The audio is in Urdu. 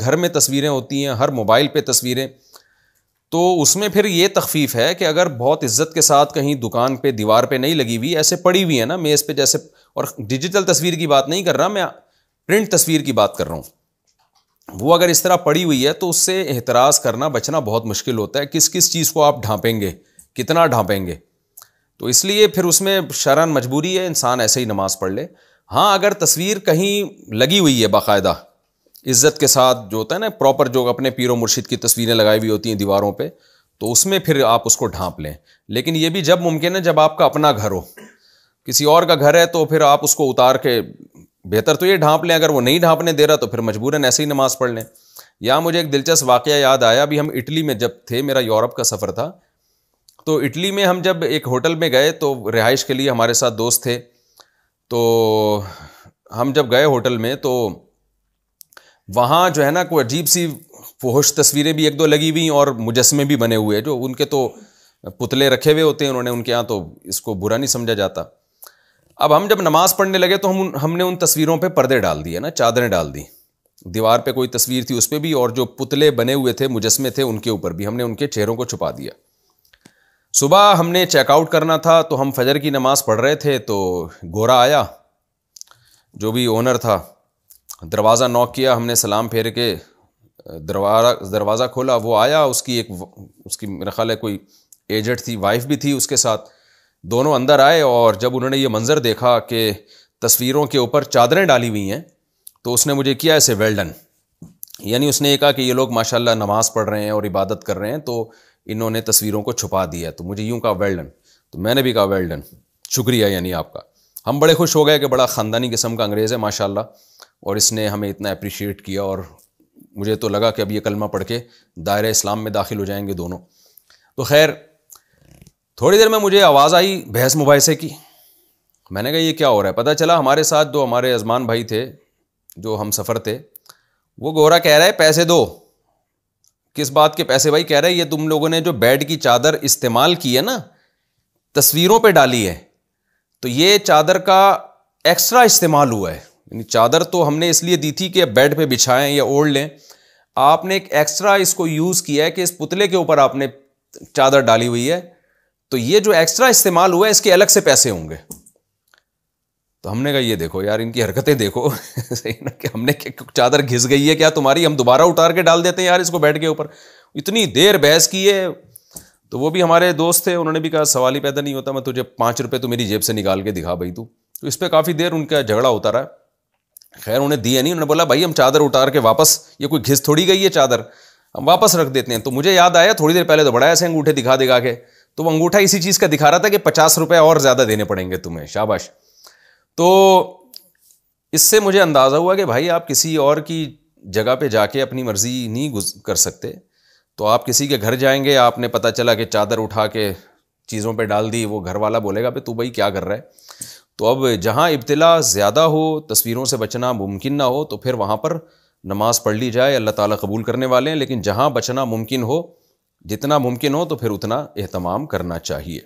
گھر میں تصویریں ہوتی ہیں، ہر موبائل پہ تصویریں، تو اس میں پھر یہ تخفیف ہے کہ اگر بہت عزت کے ساتھ کہیں دکان پہ دیوار پہ نہیں لگی ہوئی، ایسے پڑی ہوئی ہے نا میز پہ جیسے، اور ڈیجیٹل تصویر کی بات نہیں کر رہا میں، پرنٹ تصویر کی بات کر رہا ہوں، وہ اگر اس طرح پڑی ہوئی ہے تو اس سے احتراز کرنا بچنا بہت مشکل ہوتا ہے، کس کس چیز کو آپ ڈھانپیں گے، کتنا ڈھانپیں گے، تو اس لیے پھر اس میں شرعاً مجبوری ہے انسان ایسے ہی نماز پڑھ لے۔ ہاں اگر تصویر کہیں لگی ہوئی ہے باقاعدہ عزت کے ساتھ، جو ہوتا ہے نا پراپر، جو اپنے پیر و مرشد کی تصویریں لگائی ہوئی ہوتی ہیں دیواروں پہ، تو اس میں پھر آپ اس کو ڈھانپ لیں، لیکن یہ بھی جب ممکن ہے جب آپ کا اپنا گھر ہو، کسی اور کا گھر ہے تو پھر آپ اس کو اتار کے بہتر تو یہ ڈھانپ لیں، اگر وہ نہیں ڈھانپنے دے رہا تو پھر مجبوراً ایسے ہی نماز پڑھ لیں۔ یا مجھے ایک دلچسپ واقعہ یاد آیا، ابھی ہم اٹلی میں جب تھے، میرا یورپ کا سفر تھا، تو اٹلی میں ہم جب ایک ہوٹل میں گئے تو رہائش کے لیے ہمارے ساتھ دوست تھے، تو ہم جب گئے ہوٹل میں تو وہاں جو ہے نا کوئی عجیب سی فحش تصویریں بھی ایک دو لگی ہوئی اور مجسمے بھی بنے ہوئے، جو ان کے تو پتلے رکھے ہوئے ہوتے ہیں انہوں نے ان کے یہاں، تو اس کو برا نہیں سمجھا جاتا۔ اب ہم جب نماز پڑھنے لگے تو ہم نے ان تصویروں پہ پردے ڈال دیے نا، چادریں ڈال دی، دیوار پہ کوئی تصویر تھی اس پہ بھی، اور جو پتلے بنے ہوئے تھے مجسمے تھے ان کے اوپر بھی ہم نے ان کے چہروں کو چھپا دیا۔ صبح ہم نے چیک آؤٹ کرنا تھا تو ہم فجر کی نماز پڑھ رہے تھے، تو گورا آیا جو بھی اونر تھا، دروازہ نوک کیا، ہم نے سلام پھیر کے دروازہ کھولا، وہ آیا، اس کی میرا خیال ہے کوئی ایجنٹ تھی، وائف بھی تھی اس کے ساتھ، دونوں اندر آئے، اور جب انہوں نے یہ منظر دیکھا کہ تصویروں کے اوپر چادریں ڈالی ہوئی ہیں، تو اس نے مجھے کیا ایسے ویل ڈن، یعنی اس نے یہ کہا کہ یہ لوگ ماشاءاللہ نماز پڑھ رہے ہیں اور عبادت کر رہے ہیں تو انہوں نے تصویروں کو چھپا دیا، تو مجھے یوں کہا ویل ڈن، تو میں نے بھی کہا ویل ڈن، شکریہ یعنی آپ کا۔ ہم بڑے خوش ہو گئے کہ بڑا خاندانی قسم کا انگریز ہے ماشاءاللہ، اور اس نے ہمیں اتنا اپریشیٹ کیا، اور مجھے تو لگا کہ اب یہ کلمہ پڑھ کے دائرہ اسلام میں داخل ہو جائیں گے دونوں۔ تو خیر تھوڑی دیر میں مجھے آواز آئی بحث مباحثے کی، میں نے کہا یہ کیا ہو رہا ہے؟ پتہ چلا ہمارے ساتھ جو ہمارے ازمان بھائی تھے جو ہم سفر تھے، وہ گورا کہہ رہا ہے پیسے دو۔ کس بات کے پیسے بھائی؟ کہہ رہے یہ تم لوگوں نے جو بیڈ کی چادر استعمال کی ہے نا، تصویروں پہ ڈالی ہے، تو یہ چادر کا ایکسٹرا استعمال ہوا ہے، یعنی چادر تو ہم نے اس لیے دی تھی کہ بیڈ پہ بچھائیں یا اوڑھ لیں، آپ نے ایک ایکسٹرا اس کو یوز کیا ہے کہ اس پتلے کے اوپر آپ نے چادر ڈالی ہوئی ہے، تو یہ جو ایکسٹرا استعمال ہوا ہے اس کے الگ سے پیسے ہوں گے۔ تو ہم نے کہا یہ دیکھو یار ان کی حرکتیں دیکھو صحیح نا، کہ ہم نے چادر گھس گئی ہے کیا تمہاری، ہم دوبارہ اتار کے ڈال دیتے ہیں یار اس کو بیڈ کے اوپر۔ اتنی دیر بحث کی ہے، تو وہ بھی ہمارے دوست تھے، انہوں نے بھی کہا سوال ہی پیدا نہیں ہوتا، میں تجھے 5 روپے تو میری جیب سے نکال کے دکھا بھائی تو اس پہ کافی دیر ان کا جھگڑا ہوتا رہا۔ خیر انہیں دیے نہیں، انہوں نے بولا بھائی ہم چادر اتار کے واپس، یہ کوئی گھس تھوڑی گئی ہے چادر، ہم واپس رکھ دیتے ہیں۔ تو مجھے یاد آیا تھوڑی دیر پہلے تو بڑا ایسے انگوٹھے دکھا کے، تو وہ انگوٹھا اسی چیز کا دکھا رہا تھا کہ 50 روپے اور زیادہ دینے پڑیں گے تمہیں، شاباش۔ تو اس سے مجھے اندازہ ہوا کہ بھائی آپ کسی اور کی جگہ پہ جا کے اپنی مرضی نہیں کر سکتے، تو آپ کسی کے گھر جائیں گے، آپ نے پتہ چلا کہ چادر اٹھا کے چیزوں پہ ڈال دی، وہ گھر والا بولے گا پہ تو بھائی کیا کر رہا ہے؟ تو اب جہاں ابتلا زیادہ ہو، تصویروں سے بچنا ممکن نہ ہو، تو پھر وہاں پر نماز پڑھ لی جائے، اللہ تعالیٰ قبول کرنے والے ہیں، لیکن جہاں بچنا ممکن ہو، جتنا ممکن ہو تو پھر اتنا اہتمام کرنا چاہیے۔